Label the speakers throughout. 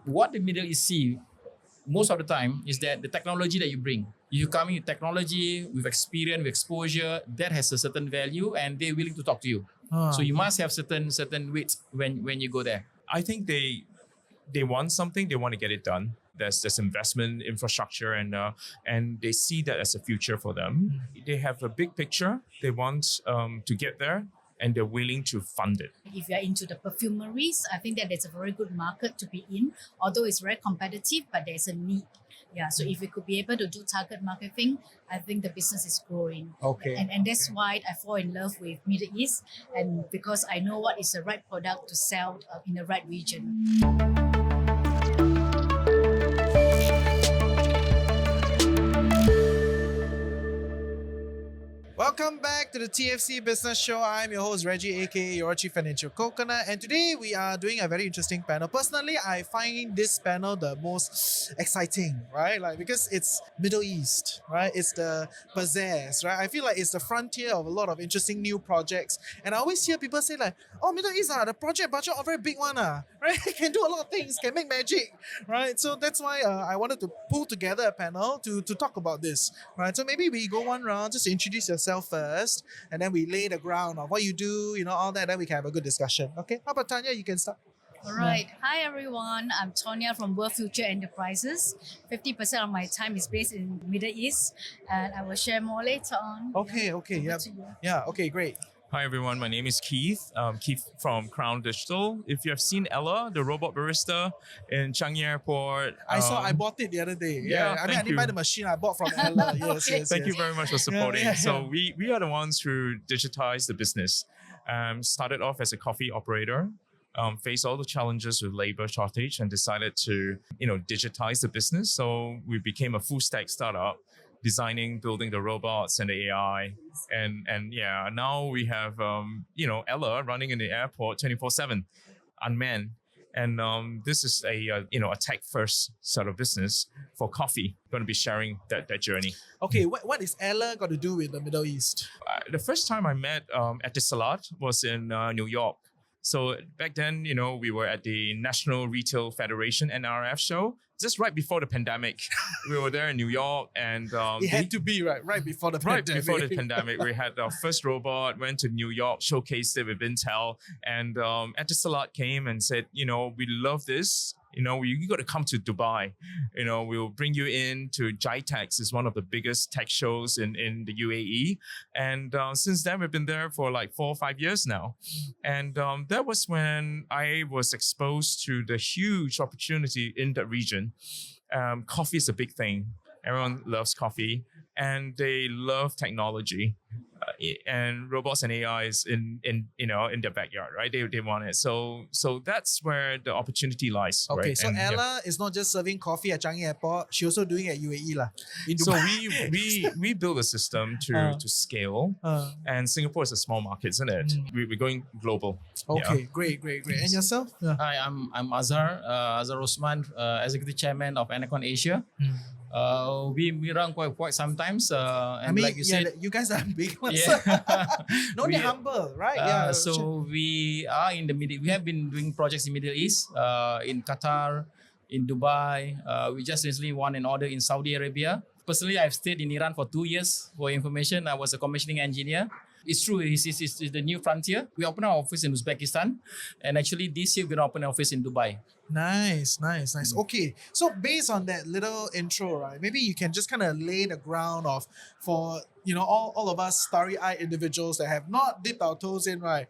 Speaker 1: what the Middle East see most of the time is that the technology that you bring, you come in with technology, with experience, with exposure, that has a certain value, and they're willing to talk to you. So you must have certain weights when you go there.
Speaker 2: I think they want something, they want to get it done. There's investment, infrastructure, and they see that as a future for them. They have a big picture. They want to get there, and they're willing to fund it.
Speaker 3: If you're into the perfumeries, I think that it's a very good market to be in, although it's very competitive, but there's a need. Yeah, so if we could be able to do target marketing, I think the business is growing.
Speaker 4: Okay.
Speaker 3: And that's why I fall in love with Middle East, and because I know what is the right product to sell in the right region.
Speaker 4: Welcome back to the TFC Business Show. I'm your host Reggie, aka your Chief Financial Coconut, and today we are doing a very interesting panel. Personally, I find this panel the most exciting, right? Like because it's Middle East, right? It's the pizzazz, right? I feel like it's the frontier of a lot of interesting new projects. And I always hear people say like, "Oh, Middle East, the project budget are very big one, right? Can do a lot of things, can make magic, right?" So that's why I wanted to pull together a panel to talk about this, right? So maybe we go one round, just introduce yourself first, and then we lay the ground of what you do, all that, then we can have a good discussion. Okay, how about Tonya? You can start.
Speaker 3: All right. Hi, everyone. I'm Tonya from World Future Enterprises. 50% of my time is based in Middle East, and I will share more later on.
Speaker 4: Okay, yeah, okay, great.
Speaker 2: Hi everyone, my name is Keith. Keith from Crown Digital. If you have seen Ella, the robot barista in Changi Airport,
Speaker 4: I bought it the other day. I didn't buy the machine. I bought from Ella. Yes,
Speaker 3: Okay.
Speaker 4: yes.
Speaker 2: Thank you very much for supporting.
Speaker 4: Yeah.
Speaker 2: So we are the ones who digitize the business. Started off as a coffee operator, faced all the challenges with labor shortage, and decided to digitize the business. So we became a full stack startup, designing, building the robots and the AI, and now we have Ella running in the airport 24/7, unmanned. And this is a tech first sort of business for coffee. Going to be sharing that journey.
Speaker 4: Okay, what is Ella got to do with the Middle East?
Speaker 2: The first time I met Etisalat was in New York. So back then, we were at the National Retail Federation NRF show, just right before the pandemic. We were there in New York, and
Speaker 4: It had to be right before the
Speaker 2: right
Speaker 4: pandemic.
Speaker 2: before the pandemic. We had our first robot, went to New York, showcased it with Intel, and Etisalat came and said, we love this. You got to come to Dubai. We'll bring you in to GITEX. Is one of the biggest tech shows in the UAE. And since then, we've been there for like 4 or 5 years now. And that was when I was exposed to the huge opportunity in that region. Coffee is a big thing. Everyone loves coffee, and they love technology. And robots and AIs in their backyard, right? They want it. So that's where the opportunity lies.
Speaker 4: Okay,
Speaker 2: right?
Speaker 4: so
Speaker 2: And,
Speaker 4: Ella is not just serving coffee at Changi Airport; she also doing it at UAE lah.
Speaker 2: So we build a system to scale, and Singapore is a small market, isn't it? We're going global.
Speaker 4: Okay, great. And yourself? Yeah.
Speaker 1: Hi, I'm Azhar Osman, Executive Chairman of Enercon Asia. We run quite sometimes. And like you said,
Speaker 4: you guys are big ones.
Speaker 1: yeah.
Speaker 4: No, they're humble, right?
Speaker 1: So we are in the middle. We have been doing projects in Middle East, in Qatar, in Dubai. We just recently won an order in Saudi Arabia. Personally, I've stayed in Iran for 2 years. For information, I was a commissioning engineer. It's true, it's the new frontier. We opened our office in Uzbekistan, and actually this year we're going to open an office in Dubai.
Speaker 4: Nice. Okay, so based on that little intro, right, maybe you can just kind of lay the ground of for all of us starry-eyed individuals that have not dipped our toes in, right?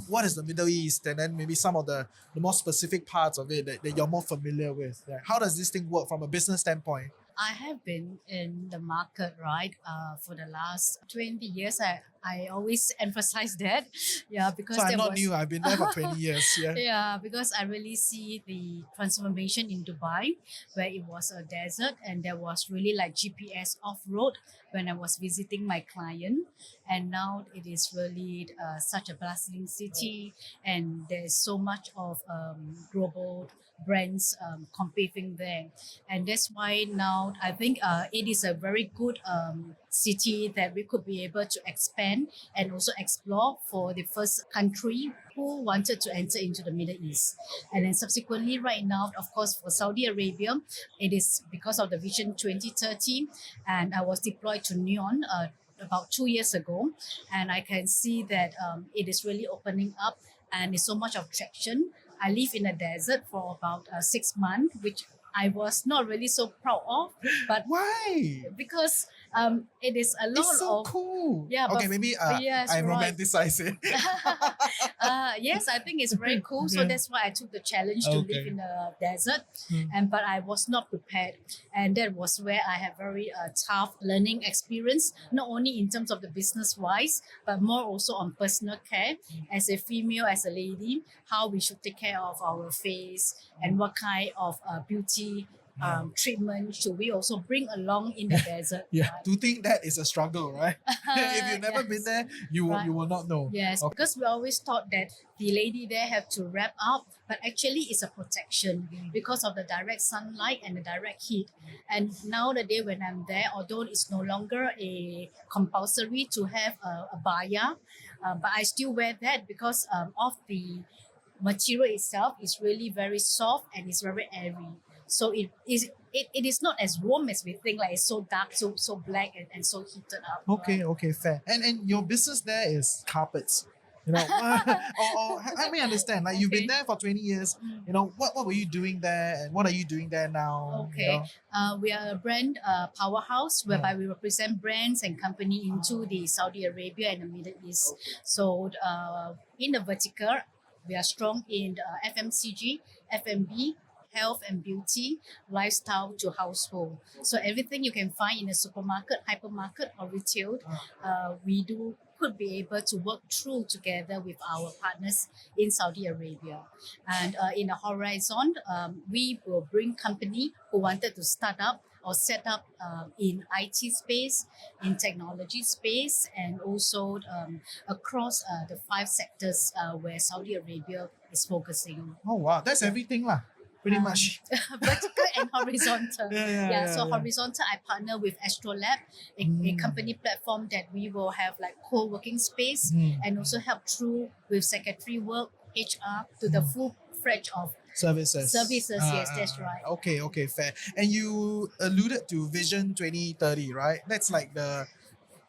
Speaker 4: What is the Middle East, and then maybe some of the more specific parts of it that you're more familiar with. Right? How does this thing work from a business standpoint?
Speaker 3: I have been in the market, right, for the last 20 years. I always emphasize that. Yeah, because
Speaker 4: So I'm not new. I've been there for 20 years. Yeah.
Speaker 3: Yeah, because I really see the transformation in Dubai, where it was a desert and there was really like GPS off-road when I was visiting my client. And now it is really such a bustling city, and there's so much of global brands competing there. And that's why now I think it is a very good city that we could be able to expand expand and also explore for the first country who wanted to enter into the Middle East. And then subsequently, right now, of course, for Saudi Arabia, it is because of the Vision 2030, and I was deployed to Neon about 2 years ago, and I can see that it is really opening up and there's so much of traction. I live in a desert for about 6 months, which I was not really so proud of, but
Speaker 4: Why?
Speaker 3: because it is a lot
Speaker 4: It's so
Speaker 3: of
Speaker 4: cool.
Speaker 3: Yeah,
Speaker 4: Okay,
Speaker 3: but-
Speaker 4: maybe
Speaker 3: yes,
Speaker 4: I
Speaker 3: right.
Speaker 4: romanticize it.
Speaker 3: yes, I think it's very cool. So
Speaker 4: Yeah.
Speaker 3: that's why I took the challenge to
Speaker 4: Okay.
Speaker 3: live in the desert,
Speaker 4: Hmm.
Speaker 3: but I was not prepared, and that was where I have very tough learning experience, not only in terms of the business wise, but more also on personal care as a female, as a lady, how we should take care of our face and what kind of beauty treatment should we also bring along in the desert.
Speaker 4: Yeah,
Speaker 3: right?
Speaker 4: to think that is a struggle, right? If you've never
Speaker 3: Yes.
Speaker 4: been there, you
Speaker 3: Right.
Speaker 4: will not know.
Speaker 3: Yes,
Speaker 4: Okay.
Speaker 3: because we always thought that the lady there have to wrap up, but actually it's a protection because of the direct sunlight and the direct heat. And now the day when I'm there, although it's no longer a compulsory to have a baya, but I still wear that because of the material itself is really very soft and it's very airy. So it is not as warm as we think, like it's so dark, so black and so heated up.
Speaker 4: Okay,
Speaker 3: right?
Speaker 4: okay, fair. And your business there is carpets. You know, or help me understand. Like you've been
Speaker 3: Okay.
Speaker 4: there for 20 years. You know, what were you doing there, and what are you doing there now? you
Speaker 3: Okay.
Speaker 4: know?
Speaker 3: We are a brand powerhouse whereby we represent brands and company into the Saudi Arabia and the Middle East. So in the vertical, we are strong in FMCG, F&B, health and beauty, lifestyle to household. So everything you can find in a supermarket, hypermarket or retail, we could be able to work through together with our partners in Saudi Arabia. And in the horizon, we will bring company who wanted to start up or set up in IT space, in technology space, and also across the 5 sectors where Saudi Arabia is focusing.
Speaker 4: Oh wow, that's everything lah. Pretty much.
Speaker 3: Vertical and horizontal.
Speaker 4: Yeah,
Speaker 3: So
Speaker 4: yeah.
Speaker 3: horizontal, I partner with Astrolab, a company platform that we will have like co-working space and also help through with secretary work, HR to the full fledged of
Speaker 4: Services.
Speaker 3: Yes, that's right.
Speaker 4: Okay, fair. And you alluded to Vision 2030, right? That's like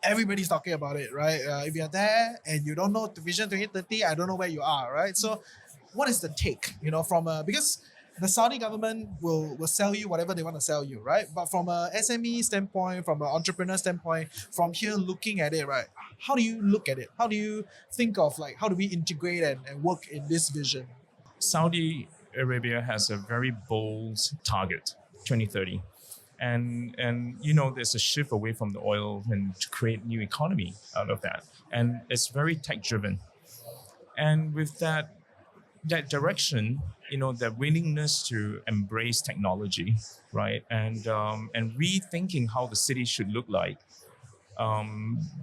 Speaker 4: everybody's talking about it, right? If you're there and you don't know the Vision 2030, I don't know where you are, right? So what is the take, from because the Saudi government will sell you whatever they want to sell you, right? But from a SME standpoint, from an entrepreneur standpoint, from here looking at it, right? How do you look at it? How do you think of like, how do we integrate and work in this vision?
Speaker 2: Saudi Arabia has a very bold target, 2030. And there's a shift away from the oil and to create new economy out of that. And it's very tech driven. And with that direction, the willingness to embrace technology, right? And rethinking how the city should look like,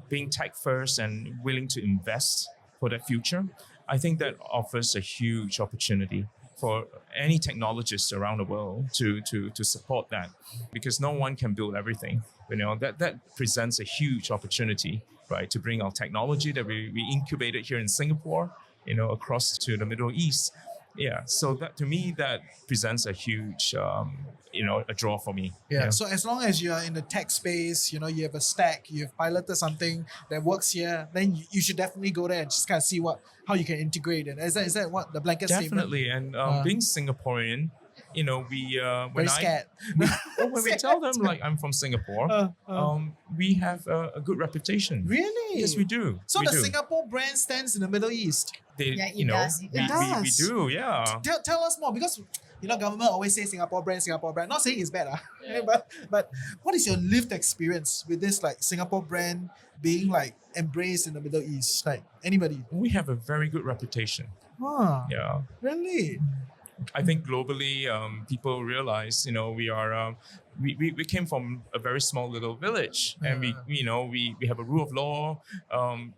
Speaker 2: being tech first and willing to invest for that future, I think that offers a huge opportunity for any technologists around the world to support that, because no one can build everything. That presents a huge opportunity, right, to bring our technology that we incubated here in Singapore, across to the Middle East. Yeah, so that to me that presents a huge, a draw for me.
Speaker 4: Yeah. So as long as you are in the tech space, you have a stack, you've piloted something that works here, then you should definitely go there and just kind of see how you can integrate it. Is that what the blanket statement?
Speaker 2: Definitely, and being Singaporean, we
Speaker 4: Very
Speaker 2: when
Speaker 4: scared.
Speaker 2: when we tell them like I'm from Singapore, we have a good reputation.
Speaker 4: Really?
Speaker 2: Yes, we do.
Speaker 4: So
Speaker 2: we
Speaker 4: the
Speaker 2: do.
Speaker 4: Singapore brand stands in the Middle East.
Speaker 3: Yeah, it
Speaker 2: we
Speaker 3: does.
Speaker 2: we
Speaker 4: does.
Speaker 2: do, yeah.
Speaker 4: Tell us more, because government always say Singapore brand. Not saying it's bad, but what is your lived experience with this like Singapore brand being like embraced in the Middle East? Like anybody?
Speaker 2: We have a very good reputation.
Speaker 4: Huh?
Speaker 2: Yeah.
Speaker 4: Really?
Speaker 2: I think globally, people realize, we are, we came from a very small little village, and we have a rule of law.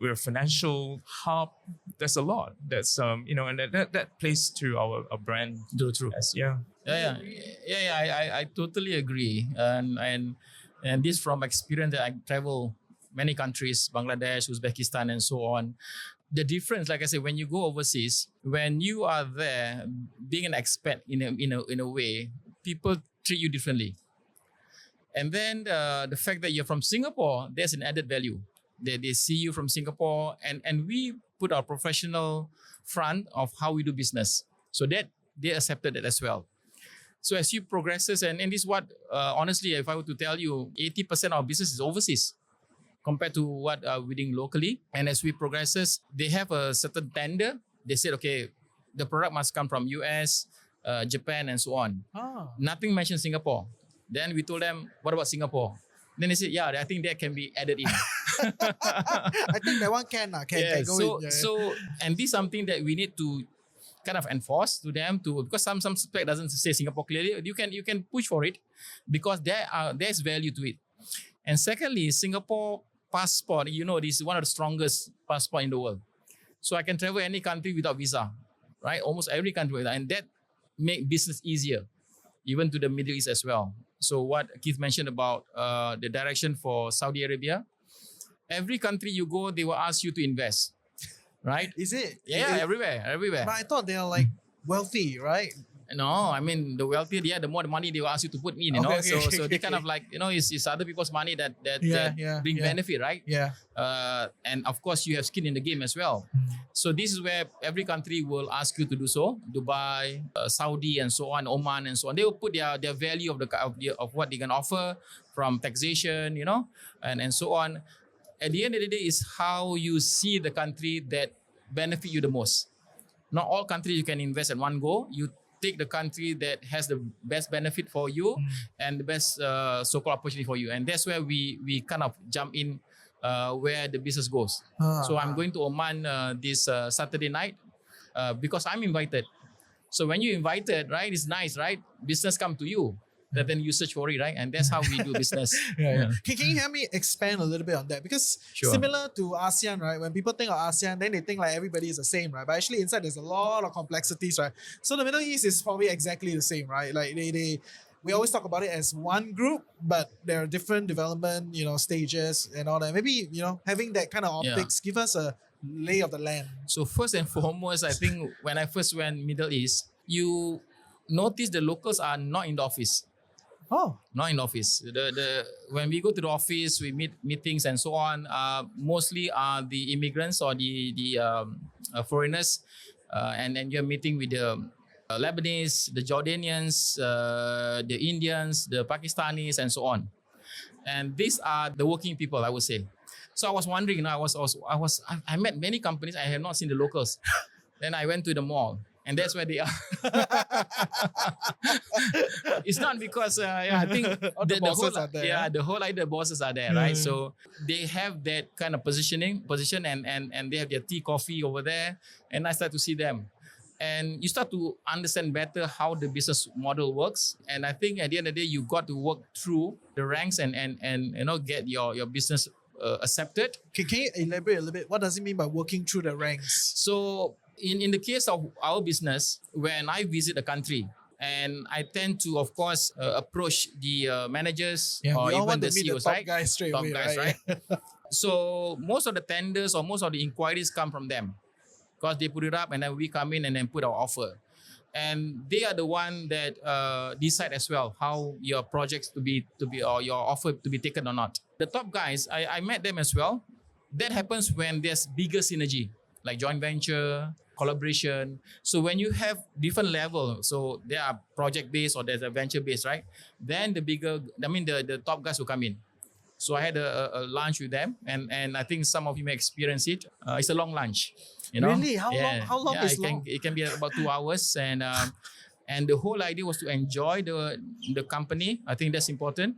Speaker 2: We're a financial hub. There's a lot. That's and that plays to our brand.
Speaker 1: True.
Speaker 2: Yeah.
Speaker 1: I totally agree, and this from experience that I travel many countries, Bangladesh, Uzbekistan, and so on. The difference, like I said, when you go overseas, when you are there, being an expat in a way, people treat you differently. And then the fact that you're from Singapore, there's an added value. They see you from Singapore, and we put our professional front of how we do business, so that they accepted it as well. So as you progresses, and this is what, honestly, if I were to tell you, 80% of our business is overseas compared to what we're doing locally. And as we progresses, they have a certain tender. They said, okay, the product must come from US, Japan, and so on. Nothing mentioned Singapore. Then we told them, what about Singapore? Then they said, yeah, I think that can be added in.
Speaker 4: I think that one can go in. Yeah.
Speaker 1: So, and this is something that we need to kind of enforce to them, because some spec doesn't say Singapore clearly. You can push for it because there's value to it. And secondly, Singapore passport, this is one of the strongest passport in the world. So I can travel any country without visa, right? Almost every country, and that make business easier, even to the Middle East as well. So what Keith mentioned about the direction for Saudi Arabia, every country you go, they will ask you to invest, right?
Speaker 4: Is it?
Speaker 1: Yeah, everywhere.
Speaker 4: But I thought they are like wealthy, right?
Speaker 1: No, I mean the wealthier, the more the money they will ask you to put in, so they kind of like, it's other people's money that bring benefit, right?
Speaker 4: Yeah.
Speaker 1: And of course you have skin in the game as well. So this is where every country will ask you to do so. Dubai, Saudi, and so on, Oman, and so on. They will put their value of what they can offer from taxation, and so on. At the end of the day, is how you see the country that benefit you the most. Not all countries you can invest at one go. You take the country that has the best benefit for you and the best so-called opportunity for you. And that's where we kind of jump in where the business goes. So I'm going to Oman this Saturday night because I'm invited. So when you're invited, right, it's nice, right? Business come to you. Then you search for it, right? And that's how we do business.
Speaker 4: Yeah. Can you help me expand a little bit on that? Because similar to ASEAN, right? When people think of ASEAN, then they think like everybody is the same, right? But actually inside there's a lot of complexities, right? So the Middle East is probably exactly the same, right? Like we always talk about it as one group, but there are different development, stages and all that. Maybe, having that kind of optics, give us a lay of the land.
Speaker 1: So first and foremost, I think when I first went Middle East, you notice the locals are not in the office.
Speaker 4: Oh,
Speaker 1: not in the office. When we go to the office, we meetings and so on. Mostly are the immigrants or the foreigners, and then you're meeting with the Lebanese, the Jordanians, the Indians, the Pakistanis, and so on. And these are the working people, I would say. So I was wondering, I met many companies. I have not seen the locals. Then I went to the mall. And that's where they are. It's not because I think
Speaker 4: the bosses are there.
Speaker 1: Yeah, the whole idea, the bosses are there, right? So they have that kind of position, and they have their tea, coffee over there. And I start to see them, and you start to understand better how the business model works. And I think at the end of the day, you got to work through the ranks and get your business accepted.
Speaker 4: Can you elaborate a little bit? What does it mean by working through the ranks?
Speaker 1: So in the case of our business, when I visit a country, and I tend to, of course, approach the managers or even the CEOs,
Speaker 4: top
Speaker 1: right?
Speaker 4: Guys straight
Speaker 1: top
Speaker 4: away,
Speaker 1: guys, right? So most of the tenders or most of the inquiries come from them because they put it up, and then we come in and then put our offer. And they are the one that decide as well how your projects to be or your offer to be taken or not. The top guys, I met them as well. That happens when there's bigger synergy, like joint venture, collaboration. So when you have different level, so there are project based or there's a venture based, right? Then the top guys will come in. So I had a lunch with them, and I think some of you may experience it. It's a long lunch.
Speaker 4: Really? How long is long?
Speaker 1: It can be about 2 hours, and the whole idea was to enjoy the company. I think that's important,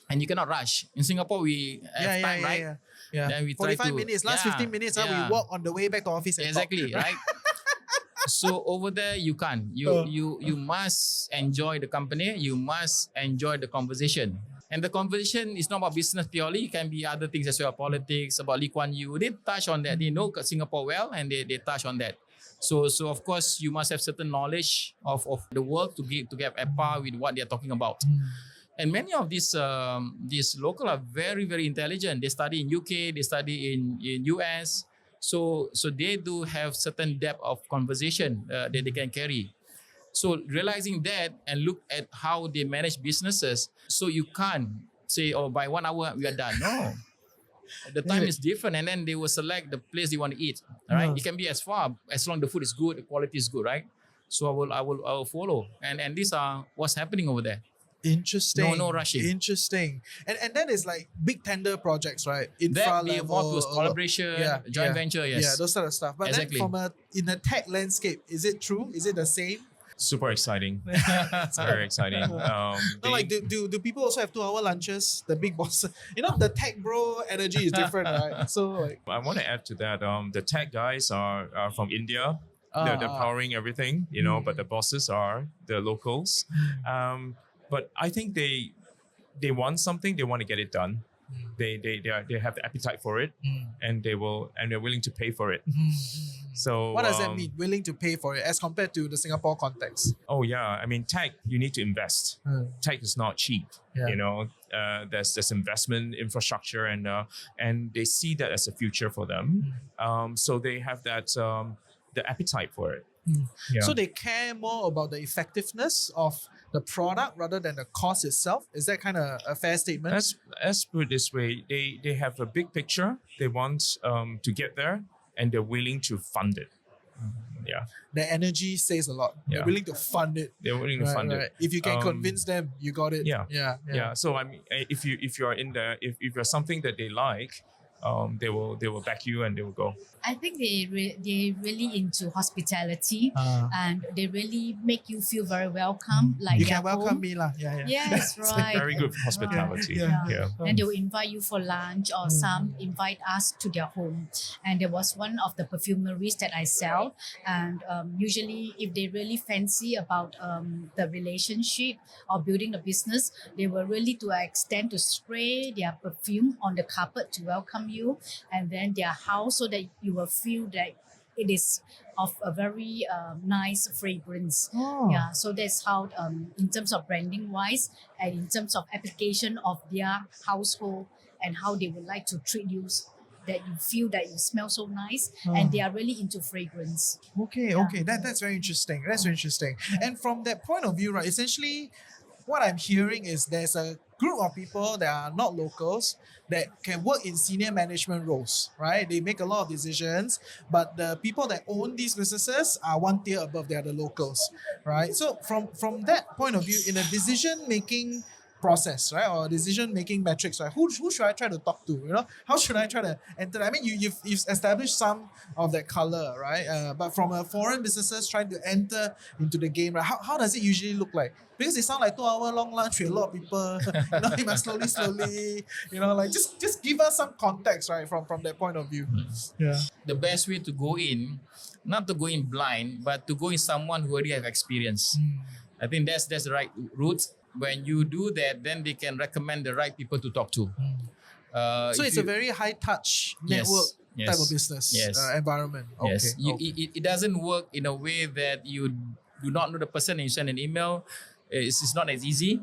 Speaker 1: and you cannot rush. In Singapore, we have time, right?
Speaker 4: Yeah.
Speaker 1: Then we try
Speaker 4: 45 minutes, last 15 minutes, we walk on the way back to office.
Speaker 1: Exactly, right? So over there, you can't. You must enjoy the company. You must enjoy the conversation. And the conversation is not about business purely. It can be other things as well, politics, about Lee Kuan Yew. They touch on that. They know Singapore well, and they touch on that. So of course, you must have certain knowledge of the world to get at par with what they're talking about. And many of these local are very, very intelligent. They study in UK, they study in US. So they do have certain depth of conversation that they can carry. So realizing that and look at how they manage businesses. So you can't say, oh, by 1 hour we are done. No. The time is different, and then they will select the place they want to eat. All right. It can be as far as long as the food is good, the quality is good, right? So I will follow. And these are what's happening over there.
Speaker 4: Interesting.
Speaker 1: No rushing.
Speaker 4: Interesting. And that is like big tender projects, right?
Speaker 1: That
Speaker 4: Infra
Speaker 1: be
Speaker 4: level,
Speaker 1: involved with collaboration, joint venture, yes.
Speaker 4: Yeah, those sort of stuff. But
Speaker 1: Exactly.
Speaker 4: then in a tech landscape, is it true? Is it the same?
Speaker 2: Super exciting. It's very exciting.
Speaker 4: No, like do people also have 2-hour lunches? The big boss, the tech bro energy is different, right? So like,
Speaker 2: I want to add to that. The tech guys are from India. They're powering everything, but the bosses are the locals. But I think they want something. They want to get it done. They have the appetite for it, and they're willing to pay for it. So
Speaker 4: what does that mean? Willing to pay for it as compared to the Singapore context?
Speaker 2: Oh yeah, I mean tech. You need to invest. Tech is not cheap.
Speaker 4: Yeah.
Speaker 2: There's investment infrastructure, and they see that as a future for them. So they have that the appetite for it. Yeah.
Speaker 4: So they care more about the effectiveness of the product rather than the cost itself. Is that kind of a fair statement?
Speaker 2: Let's put it this way: they have a big picture. They want to get there, and they're willing to fund it. Yeah,
Speaker 4: the energy says a lot. They're willing to fund it.
Speaker 2: They're willing to fund it.
Speaker 4: If you can convince them, you got it.
Speaker 2: Yeah. So I mean, if you're in there, if you're something that they like, they will back you and they will go.
Speaker 3: I think they really into hospitality, and they really make you feel very welcome. Like
Speaker 4: you
Speaker 3: their
Speaker 4: can welcome
Speaker 3: home.
Speaker 4: me lah. Yeah.
Speaker 3: Yes, right.
Speaker 2: Very good hospitality.
Speaker 3: Right.
Speaker 2: Yeah.
Speaker 3: Then they will invite you for lunch, or some invite us to their home. And there was one of the perfumeries that I sell, and usually if they really fancy about the relationship or building a business, they will really to extend to spray their perfume on the carpet to welcome you, and then their house, so that you will feel that it is of a very nice fragrance. Yeah, so that's how in terms of branding wise, and in terms of application of their household, and how they would like to treat you, that you feel that you smell so nice, and they are really into fragrance.
Speaker 4: Okay. That's very interesting. And from that point of view, right, essentially what I'm hearing is there's a group of people that are not locals that can work in senior management roles, right? They make a lot of decisions, but the people that own these businesses are one tier above. They are the locals, right? So from that point of view, in a decision-making process, right, or decision-making metrics, right, who should I try to talk to? How should I try to enter? I mean, you've established some of that color, right? But from a foreign businesses trying to enter into the game, right, how does it usually look like? Because it sounds like 2-hour long lunch with a lot of people. You must slowly, like just give us some context, right, from that point of view. Yeah.
Speaker 1: The best way to go in, not to go in blind, but to go in someone who already have experience. I think that's the right route. When you do that, then they can recommend the right people to talk to.
Speaker 4: So it's a very high touch network type of business environment. Okay.
Speaker 1: Yes. It doesn't work in a way that you do not know the person and you send an email. It's not as easy.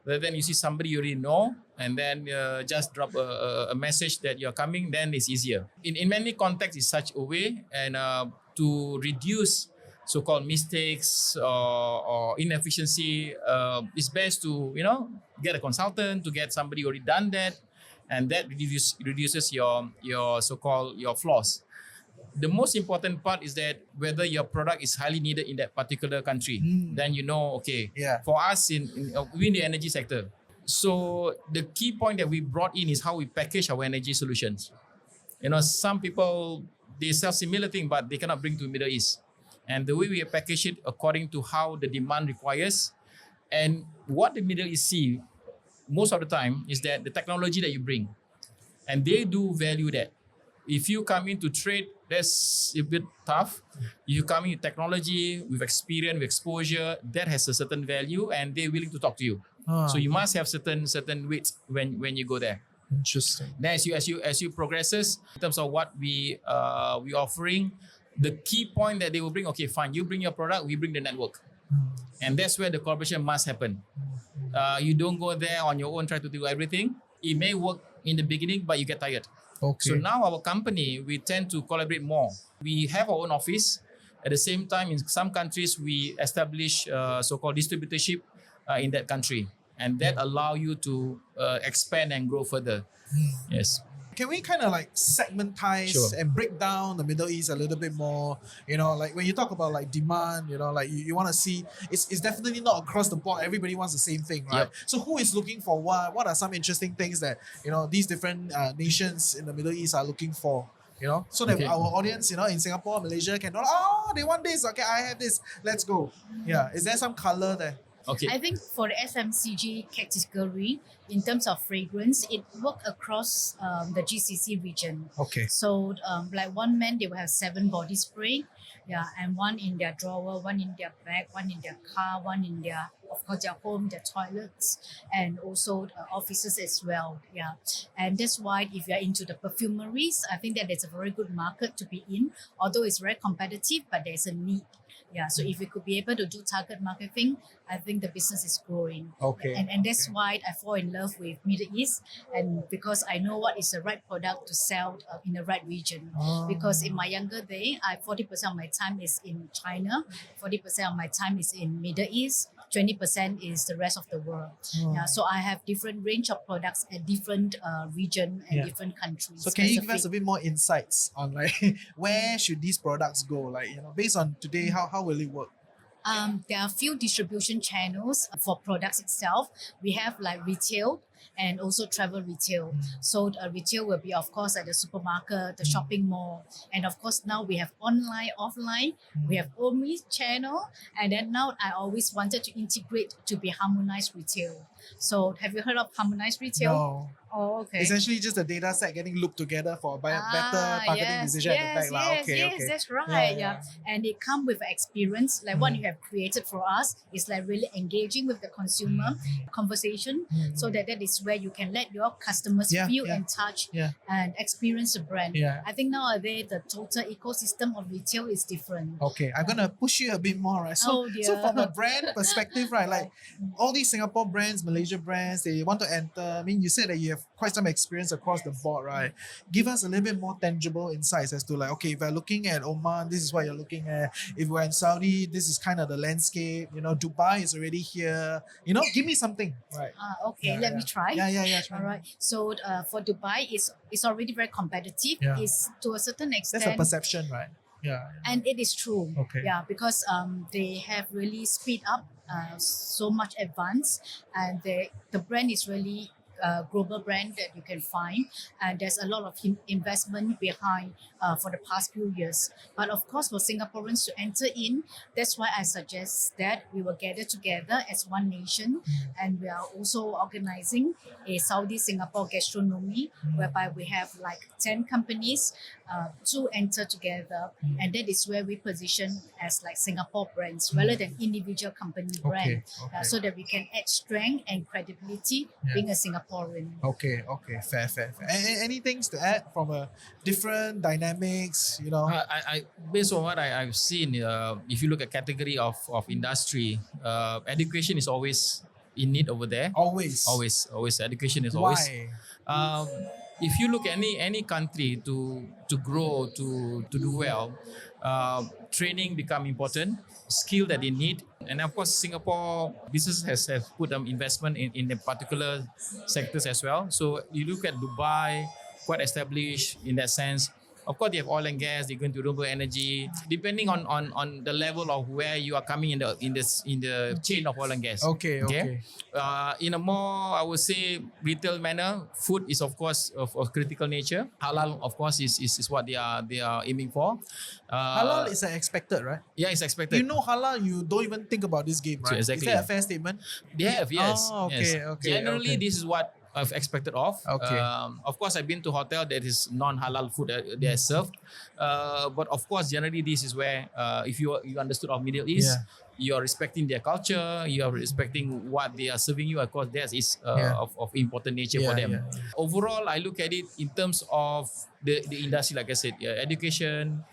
Speaker 1: But then you see somebody you already know, and then just drop a message that you're coming, then it's easier. In many contexts, it's such a way, and to reduce so-called mistakes or inefficiency, it's best to get a consultant, to get somebody who already done that, and that reduces your so-called your flaws. The most important part is that whether your product is highly needed in that particular country, then for us within the energy sector. So the key point that we brought in is how we package our energy solutions. Some people, they sell similar thing, but they cannot bring to Middle East. And the way we package it according to how the demand requires, and what the Middle East see most of the time is that the technology that you bring, and they do value that. If you come into trade, that's a bit tough. If you come in with technology, with experience, with exposure, that has a certain value, and they're willing to talk to you. So you must have certain weights when you go there.
Speaker 4: Interesting.
Speaker 1: Then as you progresses in terms of what we offering, the key point that they will bring, okay, fine, you bring your product, we bring the network. And that's where the collaboration must happen. You don't go there on your own, try to do everything. It may work in the beginning, but you get tired.
Speaker 4: Okay.
Speaker 1: So now our company, we tend to collaborate more. We have our own office. At the same time, in some countries, we establish so-called distributorship in that country. And that allow you to expand and grow further. Yes.
Speaker 4: Can we kind of like segmentize
Speaker 1: Sure.
Speaker 4: and break down the Middle East a little bit more? You know, like when you talk about like demand, you know, like you want to see, it's definitely not across the board. Everybody wants the same thing, right?
Speaker 1: Yep.
Speaker 4: So who is looking for what? What are some interesting things that, you know, these different nations in the Middle East are looking for? You know, so that
Speaker 1: Okay.
Speaker 4: our audience, you know, in Singapore, Malaysia can know, oh, they want this. Okay, I have this. Let's go. Yeah. Is there some color there?
Speaker 1: Okay.
Speaker 3: I think for the FMCG category, in terms of fragrance, it worked across the GCC region.
Speaker 4: Okay.
Speaker 3: So, like one man, they will have 7 body spray, yeah, and one in their drawer, one in their bag, one in their car, one in their, of course, their home, their toilets, and also offices as well, yeah. And that's why if you're into the perfumeries, I think that it's a very good market to be in, although it's very competitive, but there's a need. Yeah, so if we could be able to do target marketing, I think the business is growing.
Speaker 4: Okay.
Speaker 3: And that's why I fall in love with Middle East, and because I know what is the right product to sell in the right region. Because in my younger day, 40% of my time is in China, 40% of my time is in Middle East, 20% is the rest of the world. Yeah, so I have different range of products at different region and
Speaker 4: Yeah.
Speaker 3: different countries.
Speaker 4: So can you give us
Speaker 3: specific.
Speaker 4: a bit more insights on like where should these products go? Like, you know, based on today, how will it work?
Speaker 3: There are a few distribution channels for products itself. We have like retail and also travel retail. So retail will be, of course, at the supermarket, the shopping mall. And of course, now we have online, offline. We have omni channel. And then now I always wanted to integrate to be harmonized retail. So have you heard of harmonized retail?
Speaker 4: No.
Speaker 3: Oh, okay.
Speaker 4: Essentially just the data set getting looped together for better marketing decision at the back. Lah.
Speaker 3: Yes,
Speaker 4: Okay,
Speaker 3: yes,
Speaker 4: okay.
Speaker 3: that's right.
Speaker 4: Yeah,
Speaker 3: Yeah, and it come with experience. Like what you have created for us is like really engaging with the consumer conversation, so that is where you can let your customers
Speaker 4: Yeah,
Speaker 3: feel
Speaker 4: yeah,
Speaker 3: and touch
Speaker 4: yeah.
Speaker 3: and experience the brand.
Speaker 4: Yeah.
Speaker 3: I think nowadays the total ecosystem of retail is different.
Speaker 4: Okay, I'm gonna push you a bit more, right? So,
Speaker 3: Oh, dear.
Speaker 4: so from a brand perspective, right, like all these Singapore brands, Malaysia brands, they want to enter. I mean, you said that you have quite some experience across the board, right? Give us a little bit more tangible insights as to like, okay, if we're looking at Oman, this is what you're looking at. If we're in Saudi, this is kind of the landscape. You know, Dubai is already here. You know, give me something, right?
Speaker 3: Okay, let me try.
Speaker 4: Yeah. Try.
Speaker 3: All right. So for Dubai, it's already very competitive.
Speaker 4: Yeah.
Speaker 3: It's to a certain extent.
Speaker 4: That's a perception, right? Yeah.
Speaker 3: And it is true.
Speaker 4: Okay.
Speaker 3: Yeah, because they have really speed up so much advance, and the brand is really a global brand that you can find, and there's a lot of investment behind for the past few years. But of course, for Singaporeans to enter in, that's why I suggest that we will gather together as one nation, and we are also organizing a Saudi Singapore gastronomy, whereby we have like 10 companies to enter together, and that is where we position as like Singapore brands rather than individual company brand,
Speaker 4: okay.
Speaker 3: so that we can add strength and credibility being a Singaporean.
Speaker 4: Okay, fair. Any things to add from a different dynamics, you know?
Speaker 1: I based on what I've seen, if you look at category of industry, education is always in need over there.
Speaker 4: Always.
Speaker 1: Education is
Speaker 4: Why?
Speaker 1: always. If you look at any country to grow, to do well, training become important, skill that they need. And of course, Singapore business has put investment in the particular sectors as well. So you look at Dubai, quite established in that sense. Of course, they have oil and gas. They're going to renewable energy. Depending on the level of where you are coming in the chain of oil and gas.
Speaker 4: Okay.
Speaker 1: In a more, I would say, retail manner, food is of course of critical nature. Halal, of course, is what they are aiming for.
Speaker 4: Halal is expected, right?
Speaker 1: Yeah, it's expected.
Speaker 4: You know halal, you don't even think about this game, right?
Speaker 1: So exactly.
Speaker 4: Is that a fair statement?
Speaker 1: They have, yes.
Speaker 4: Oh, okay,
Speaker 1: yes.
Speaker 4: okay,
Speaker 1: Generally,
Speaker 4: okay.
Speaker 1: this is what I've expected of.
Speaker 4: Okay.
Speaker 1: Of course, I've been to hotel that is non-halal food that they are served. But of course, generally, this is where if you understood of Middle East, you are respecting their culture, you are respecting what they are serving you. Of course, that is of important nature for them. Overall, I look at it in terms of the industry, like I said, education,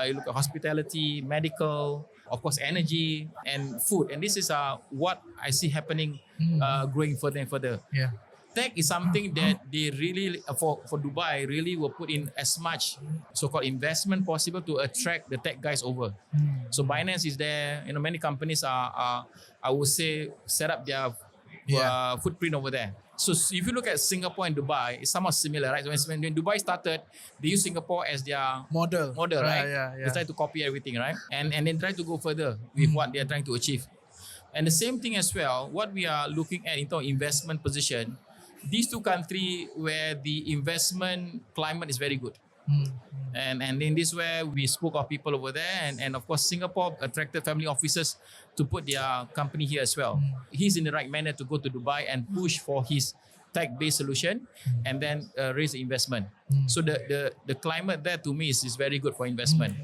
Speaker 1: you look at hospitality, medical, of course, energy and food. And this is what I see happening growing further and further.
Speaker 4: Yeah.
Speaker 1: Tech is something that they really, for Dubai, really will put in as much so-called investment possible to attract the tech guys over. So Binance is there. Many companies are I would say, set up their footprint over there. So if you look at Singapore and Dubai, it's somewhat similar, right? When Dubai started, they use Singapore as their
Speaker 4: Model,
Speaker 1: right?
Speaker 4: Yeah.
Speaker 1: They try to copy everything, right? And then try to go further with what they are trying to achieve. And the same thing as well, what we are looking at in terms of investment position, these two countries where the investment climate is very good. And in this way, we spoke of people over there. And of course, Singapore attracted family offices to put their company here as well. He's in the right manner to go to Dubai and push for his tech-based solution and then raise the investment. So the climate there to me is very good for investment.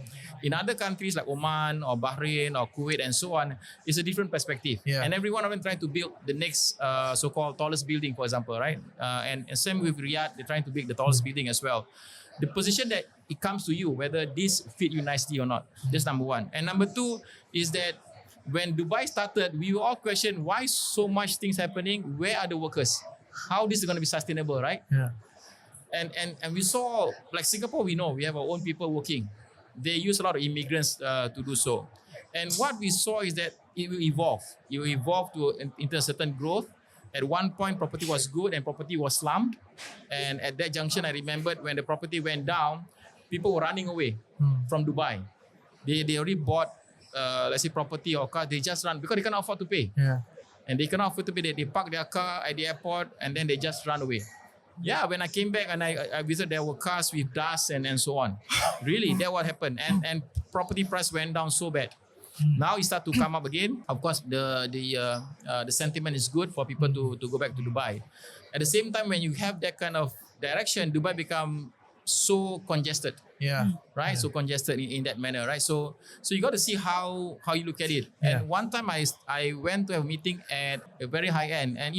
Speaker 1: In other countries like Oman or Bahrain or Kuwait and so on, it's a different perspective. And every one of them trying to build the next so-called tallest building, for example, right? And same with Riyadh, they're trying to build the tallest building as well. The position that it comes to you, whether this fit you nicely or not. That's number one. And number two is that when Dubai started, we all questioned why so much things happening. Where are the workers? How this is going to be sustainable, right? And we saw, like Singapore, we know we have our own people working. They use a lot of immigrants to do so. And what we saw is that it will evolve. It will evolve into a certain growth. At one point, property was good and property was slummed. And at that junction, I remembered when the property went down, people were running away from Dubai. They already bought, let's say, property or car. They just run because they cannot afford to pay. And they cannot afford to pay. They park their car at the airport and then they just run away. Yeah, when I came back and I visited, there were cars with dust and so on. Really, that what happened. And property price went down so bad. Now it start to come up again. Of course, the sentiment is good for people to go back to Dubai. At the same time, when you have that kind of direction, Dubai become so congested. Right? So congested in that manner, right? So you got to see how you look at it. And one time I went to a meeting at a very high end, and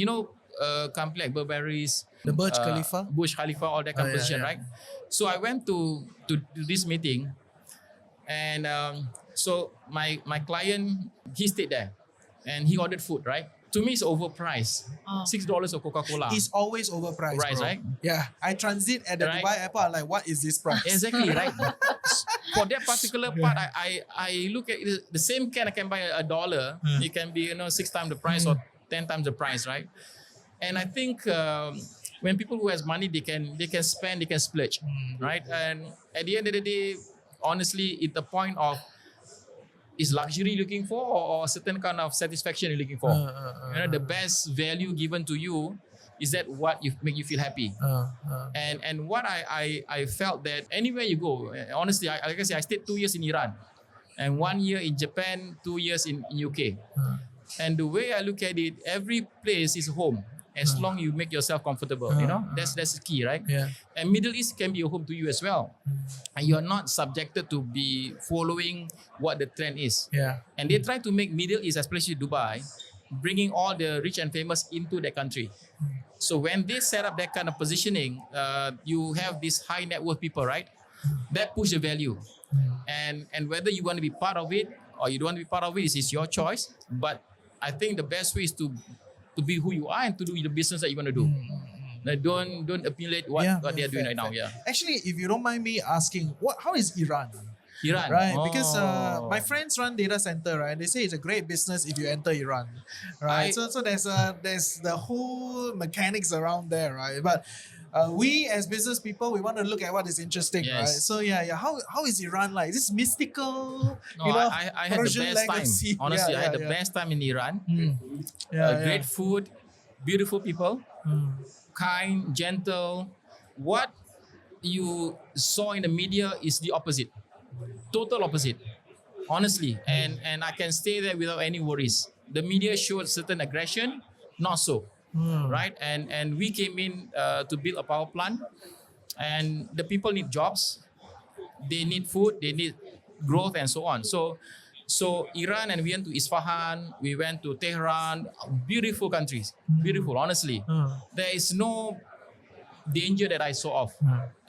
Speaker 1: company like Burberry's,
Speaker 4: the Burj Khalifa,
Speaker 1: all that kind of position, right? So I went to this meeting, and so my client, he stayed there, and he ordered food, right? To me, it's overpriced. $6 of Coca-Cola.
Speaker 4: It's always overpriced,
Speaker 1: Price,
Speaker 4: bro.
Speaker 1: right?
Speaker 4: Yeah, I transit at the Dubai airport. I'm like, what is this price?
Speaker 1: Exactly, right? For that particular part, I look at it, the same can I can buy $1. It can be 6 times the price or 10 times the price, right? And I think when people who has money, they can spend, they can splurge, right? And at the end of the day, honestly, it's the point of is luxury looking for or a certain kind of satisfaction you're looking for. The best value given to you is that what make you feel happy. And what I felt that anywhere you go, honestly, like I say, I stayed 2 years in Iran and 1 year in Japan, 2 years in UK. And the way I look at it, every place is home. As long you make yourself comfortable, that's the key, right? And Middle East can be a home to you as well, and you are not subjected to be following what the trend is. And they try to make Middle East, especially Dubai, bringing all the rich and famous into the country. So when they set up that kind of positioning, you have these high net worth people, right? That push the value, and whether you want to be part of it or you don't want to be part of it is your choice. But I think the best way is to be who you are and to do the business that you want to do. Don't accumulate what they are doing right now.
Speaker 4: Actually, if you don't mind me asking, how is Iran?
Speaker 1: Iran,
Speaker 4: right? Because my friends run data center, right? They say it's a great business if you enter Iran, right? So there's the whole mechanics around there, right? But we as business people, we want to look at what is interesting, right? So how is Iran like? Is this mystical?
Speaker 1: No, I had the best time. Honestly, I had the best time in Iran. Great food, beautiful people, kind, gentle. What you saw in the media is the opposite. Total opposite, honestly. And I can stay there without any worries. The media showed certain aggression, not so. Right? And we came in to build a power plant, and the people need jobs, they need food, they need growth, and so on. So Iran, and we went to Isfahan, we went to Tehran, beautiful countries, beautiful, honestly. There is no danger that I saw of.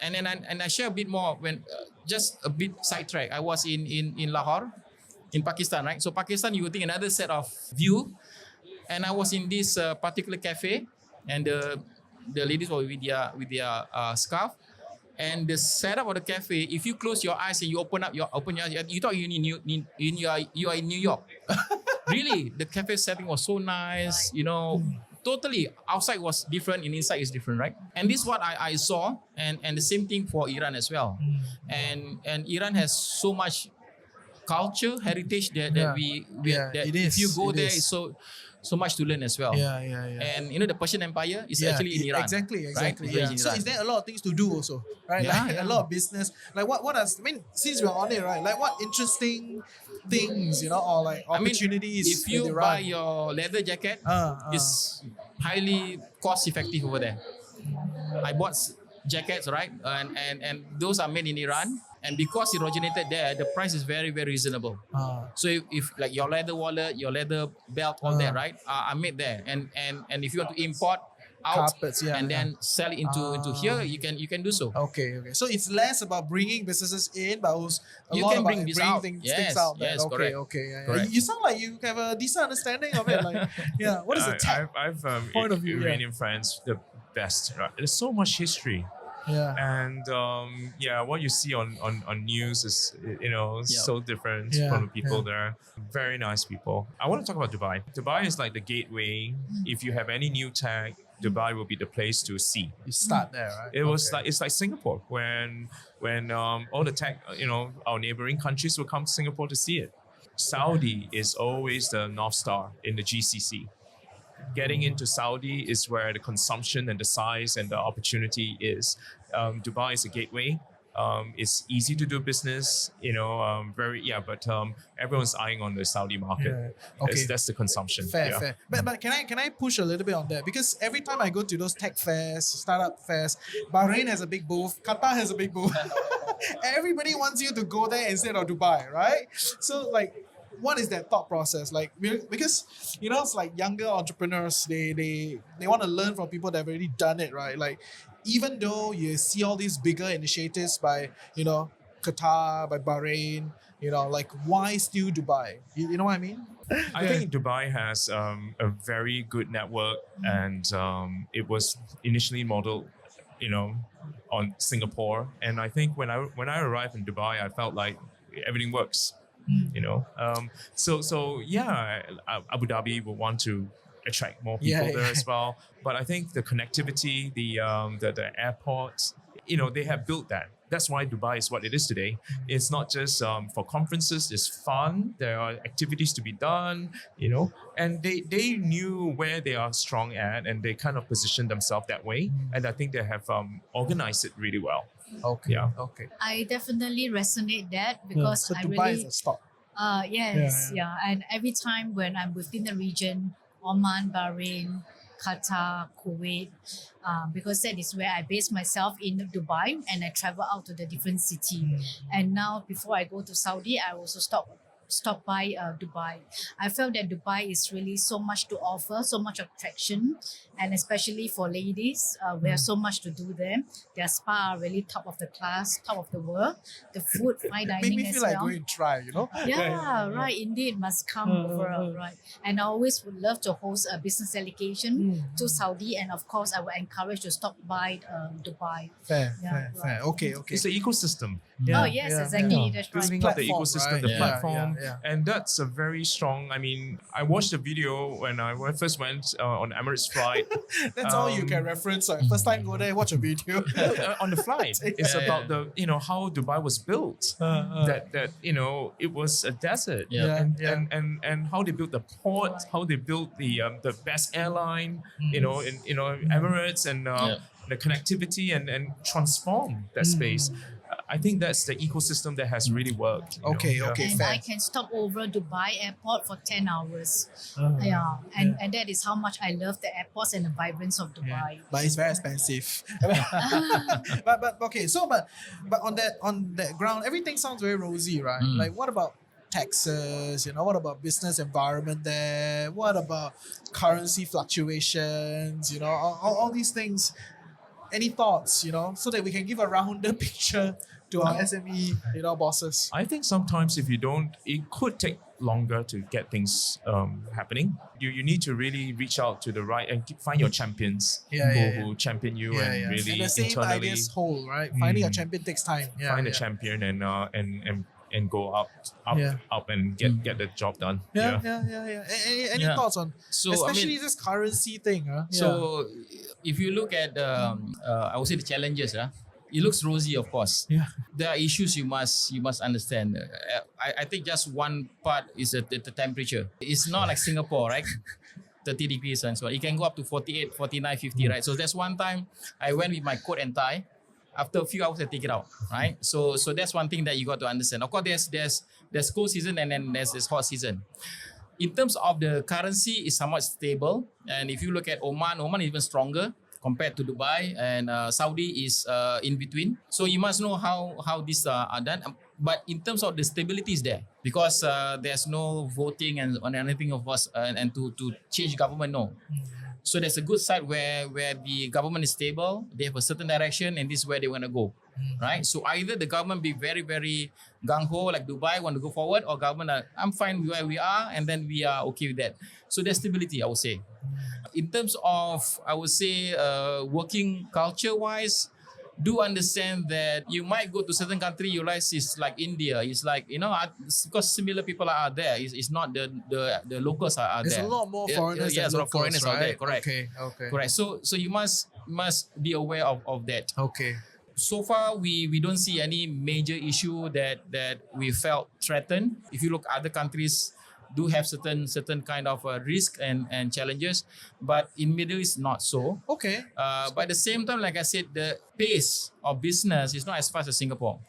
Speaker 1: And then I share a bit more when just a bit sidetrack. I was in Lahore, in Pakistan, right? So Pakistan, you would think another set of view. And I was in this particular cafe, and the ladies were with their scarf. And the setup of the cafe, if you close your eyes and you open your eyes, you thought you are in New York. Really, the cafe setting was so nice. Totally outside was different and inside is different, right? And this is what I saw, and the same thing for Iran as well. And Iran has so much culture heritage that
Speaker 4: it
Speaker 1: if you
Speaker 4: is,
Speaker 1: go
Speaker 4: it
Speaker 1: there,
Speaker 4: is.
Speaker 1: it's so much to learn as well. And the Persian Empire is actually in Iran.
Speaker 4: Exactly.
Speaker 1: Right?
Speaker 4: Yeah.
Speaker 1: In
Speaker 4: So
Speaker 1: Iran.
Speaker 4: is there a lot of things to do also, right?
Speaker 1: Yeah,
Speaker 4: Like,
Speaker 1: yeah.
Speaker 4: a lot of business. Like since we're on it, right? Like what interesting things, or like opportunities
Speaker 1: if you
Speaker 4: with
Speaker 1: buy
Speaker 4: Iran?
Speaker 1: your leather jacket, it's highly cost effective over there. I bought jackets, right? And those are made in Iran. And because it originated there, the price is very, very reasonable. So if like your leather wallet, your leather belt, all that, right? Are made there. And if you want to import out
Speaker 4: Carpets,
Speaker 1: and then sell it into here, you can do so.
Speaker 4: Okay. So it's less about bringing businesses in, but also a
Speaker 1: You
Speaker 4: lot
Speaker 1: can
Speaker 4: about
Speaker 1: bring this
Speaker 4: bringing
Speaker 1: out.
Speaker 4: things
Speaker 1: Yes,
Speaker 4: out. There.
Speaker 1: yes,
Speaker 4: Okay.
Speaker 1: correct.
Speaker 4: Yeah.
Speaker 1: Correct.
Speaker 4: You sound like you have a decent understanding of it. Like, yeah. What is the tech
Speaker 2: I've
Speaker 4: point of view?
Speaker 2: Iranian friends, the best. Right? There's so much history.
Speaker 4: Yeah.
Speaker 2: And what you see on news is so different
Speaker 4: Yeah,
Speaker 2: from the people
Speaker 4: yeah.
Speaker 2: there. Very nice people. I want to talk about Dubai. Dubai is like the gateway. If you have any new tech, Dubai will be the place to see.
Speaker 4: You start there, right?
Speaker 2: It was it's like Singapore when all the tech, our neighboring countries will come to Singapore to see it. Saudi is always the North Star in the GCC. Getting into Saudi is where the consumption and the size and the opportunity is. Dubai is a gateway. It's easy to do business, but everyone's eyeing on the Saudi market.
Speaker 4: Yeah. Okay.
Speaker 2: That's the consumption.
Speaker 4: Fair,
Speaker 2: yeah.
Speaker 4: fair. But can I push a little bit on that? Because every time I go to those tech fairs, startup fairs, Bahrain has a big booth, Qatar has a big booth. Everybody wants you to go there instead of Dubai, right? So like, what is that thought process like? Because it's like younger entrepreneurs, they want to learn from people that have already done it, right? Like, even though you see all these bigger initiatives by Qatar, by Bahrain, like, why still Dubai? You know what I mean?
Speaker 2: I think Dubai has a very good network, and it was initially modeled, on Singapore. And I think when I arrived in Dubai, I felt like everything works. Abu Dhabi will want to attract more people there as well. But I think the connectivity, the airports, they have built that. That's why Dubai is what it is today. It's not just for conferences, it's fun. There are activities to be done, and they knew where they are strong at, and they kind of positioned themselves that way. And I think they have organized it really well.
Speaker 4: Okay.
Speaker 2: Yeah.
Speaker 4: Okay.
Speaker 3: I definitely resonate that because
Speaker 4: So
Speaker 3: I
Speaker 4: Dubai
Speaker 3: really
Speaker 4: is a stop.
Speaker 3: yes, and every time when I'm within the region, Oman, Bahrain, Qatar, Kuwait, because that is where I base myself in Dubai, and I travel out to the different city. And now before I go to Saudi, I also stop by Dubai. I felt that Dubai is really so much to offer, so much attraction, and especially for ladies, we have so much to do there. Their spa are really top of the class, top of the world. The food, fine
Speaker 4: Make
Speaker 3: dining
Speaker 4: me
Speaker 3: as
Speaker 4: feel
Speaker 3: well.
Speaker 4: like going to try,
Speaker 3: Yeah, right. Indeed, must come over, right? And I always would love to host a business delegation to Saudi, and of course, I would encourage to stop by Dubai.
Speaker 4: Fair,
Speaker 3: Yeah,
Speaker 4: fair, fair. Okay.
Speaker 2: It's the ecosystem.
Speaker 3: Oh yes, exactly. That's right.
Speaker 2: Building up the
Speaker 4: Platform,
Speaker 2: ecosystem,
Speaker 4: right?
Speaker 2: the
Speaker 4: Yeah,
Speaker 2: platform,
Speaker 4: yeah.
Speaker 2: and that's a very strong. I mean, I watched the video when I first went on Emirates flight.
Speaker 4: That's all you can reference. Right? First time go there, watch a video.
Speaker 2: On the flight, it's
Speaker 1: Yeah,
Speaker 2: about the how Dubai was built. That it was a desert.
Speaker 1: Yeah.
Speaker 2: And how they built the port, how they built the best airline. In Emirates, and the connectivity and transform that space. I think that's the ecosystem that has really worked.
Speaker 4: Okay.
Speaker 3: And
Speaker 4: fair.
Speaker 3: I can stop over Dubai airport for 10 hours. And that is how much I love the airports and the vibrance of Dubai.
Speaker 4: But it's very expensive. but okay, so but on that ground, everything sounds very rosy, right? Like, what about taxes? What about business environment there? What about currency fluctuations? All these things. Any thoughts? So that we can give a rounder picture to to our SME, bosses?
Speaker 2: I think sometimes if you don't, it could take longer to get things happening. You need to really reach out to the right and find your champions who champion you and really
Speaker 4: and the same
Speaker 2: internally
Speaker 4: ideas hold, right? Finding a champion takes time.
Speaker 2: find a champion and go up and get the job done.
Speaker 4: Any thoughts on especially this currency thing?
Speaker 1: So if you look at I would say the challenges, it looks rosy, of course.
Speaker 4: Yeah.
Speaker 1: There are issues you must understand. I think just one part is the temperature. It's not like Singapore, right? 30 degrees and so on. It can go up to 48, 49, 50, right? So there's one time I went with my coat and tie. After a few hours, I take it out, right? So that's one thing that you got to understand. Of course, there's cold season and then there's this hot season. In terms of the currency, it's somewhat stable. And if you look at Oman is even stronger compared to Dubai, and Saudi is in between. So you must know how these are done. But in terms of the stability is there because there's no voting and on anything of us and to change government, no. So there's a good side where the government is stable, they have a certain direction, and this is where they want to go, right? So either the government be very, very gung-ho, like Dubai, want to go forward, or government, I'm fine with where we are, and then we are okay with that. So there's stability, I would say. In terms of, I would say, working culture-wise, do understand that you might go to certain country, you realize it's like India. It's like, because similar people are there. It's not the locals are there.
Speaker 4: There's a lot more foreigners than
Speaker 1: a lot of
Speaker 4: locals,
Speaker 1: foreigners
Speaker 4: right?
Speaker 1: out there, correct.
Speaker 4: Okay.
Speaker 1: Correct. So you must be aware of that.
Speaker 4: Okay.
Speaker 1: So far, we don't see any major issue that we felt threatened. If you look at other countries, do have certain kind of risk and challenges, but in Middle East not so.
Speaker 4: Okay.
Speaker 1: But at the same time, like I said, the pace of business is not as fast as Singapore,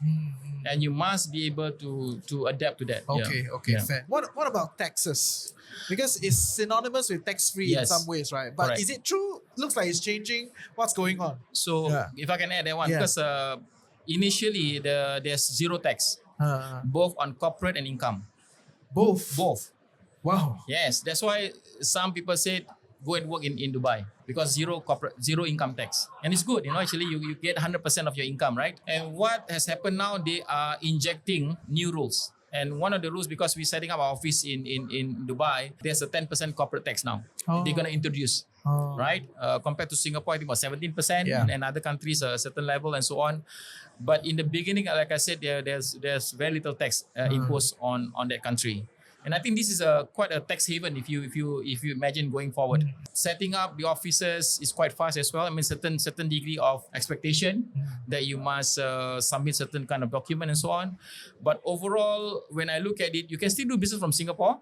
Speaker 1: and you must be able to adapt to that.
Speaker 4: Okay, fair. What about taxes? Because it's synonymous with tax-free in
Speaker 1: Yes.
Speaker 4: some ways, right? But
Speaker 1: Correct.
Speaker 4: is it true? Looks like it's changing. What's going on?
Speaker 1: So if I can add that one, because initially there's zero tax, both on corporate and income.
Speaker 4: Both. Wow.
Speaker 1: Yes, that's why some people said go and work in Dubai because zero income tax. And it's good, actually you get 100% of your income, right? And what has happened now, they are injecting new rules. And one of the rules, because we're setting up our office in Dubai, there's a 10% corporate tax now. They're going to introduce, right? Compared to Singapore, I think about 17%, and other countries a certain level and so on. But in the beginning, like I said, there's very little tax imposed on that country. And I think this is quite a tax haven if you imagine going forward. Setting up the offices is quite fast as well. I mean, certain degree of expectation that you must submit certain kind of document and so on. But overall, when I look at it, you can still do business from Singapore.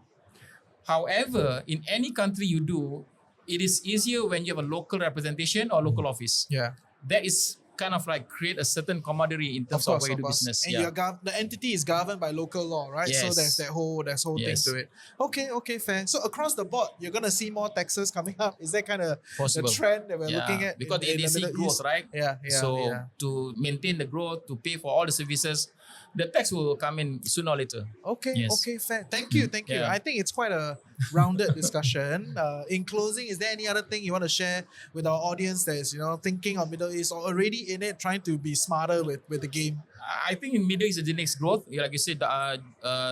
Speaker 1: However, in any country you do, it is easier when you have a local representation or local office.
Speaker 4: Yeah.
Speaker 1: That is kind of like create a certain camaraderie in terms of where you do business.
Speaker 4: And the entity is governed by local law, right?
Speaker 1: Yes.
Speaker 4: So there's that whole thing to it. Okay, fair. So across the board, you're gonna see more taxes coming up. Is that kind of the trend that we're looking at?
Speaker 1: Because
Speaker 4: in
Speaker 1: they
Speaker 4: the
Speaker 1: see
Speaker 4: Middle
Speaker 1: growth,
Speaker 4: East?
Speaker 1: right? So to maintain the growth, to pay for all the services, the tax will come in sooner or later.
Speaker 4: Okay, fair. Thank you.
Speaker 1: Yeah.
Speaker 4: I think it's quite a rounded discussion. In closing, is there any other thing you want to share with our audience that is, thinking of Middle East or already in it, trying to be smarter with the game?
Speaker 1: I think in Middle East is the next growth. Like you said,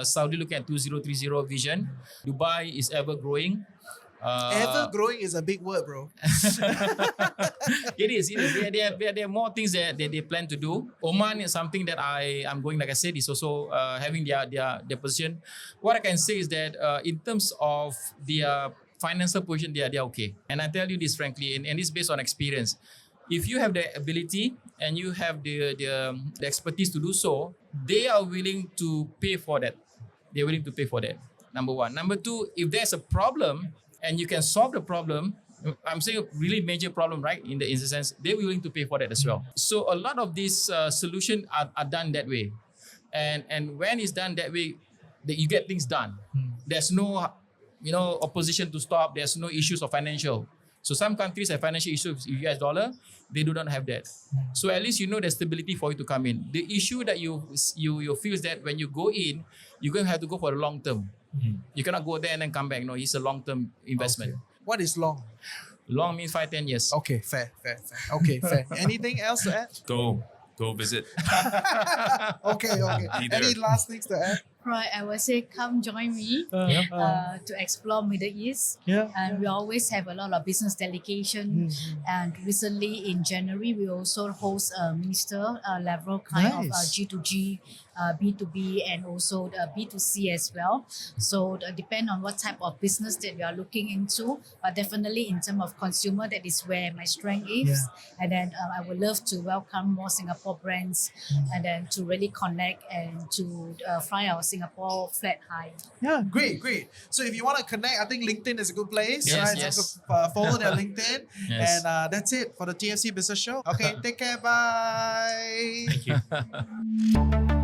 Speaker 1: Saudi looking at 2030 vision. Dubai is ever growing.
Speaker 4: Ever growing is a big word, bro.
Speaker 1: It is. There are more things that they plan to do. Oman is something that I'm going, like I said, is also having their position. What I can say is that in terms of their financial position, they are okay. And I tell you this frankly, and it's based on experience. If you have the ability and you have the expertise to do so, they are willing to pay for that. They're willing to pay for that. Number one. Number two, if there's a problem, and you can solve the problem, I'm saying a really major problem, right? In the sense, they're willing to pay for that as well. So a lot of these solutions are done that way. And when it's done that way, you get things done. There's no, opposition to stop. There's no issues of financial. So some countries have financial issues with US dollar. They do not have that. So at least there's stability for you to come in. The issue that you feel is that when you go in, you're going to have to go for the long term. You cannot go there and then come back. No, it's a long-term investment.
Speaker 4: Okay. What is long?
Speaker 1: Long means 5-10 years.
Speaker 4: Okay, fair. Okay, fair. Anything else to add?
Speaker 2: Go. go visit.
Speaker 4: Okay.
Speaker 2: Be there.
Speaker 4: Any last things to add?
Speaker 3: Right, I would say come join me to explore Middle East.
Speaker 4: Yeah.
Speaker 3: And we always have a lot of business delegation. And recently in January, we also host a minister level kind of
Speaker 4: Nice.
Speaker 3: G2G, B2B, and also the B2C as well. So depend on what type of business that we are looking into, but definitely in terms of consumer, that is where my strength is. And then I would love to welcome more Singapore brands and then to really connect and to fly our Singapore flat high.
Speaker 4: Yeah, great. So if you want to connect, I think LinkedIn is a good place,
Speaker 1: Yes,
Speaker 4: right?
Speaker 1: yes.
Speaker 4: So follow their LinkedIn.
Speaker 1: Yes.
Speaker 4: And that's it for the TFC Business Show. Okay, take care. Bye.
Speaker 1: Thank you.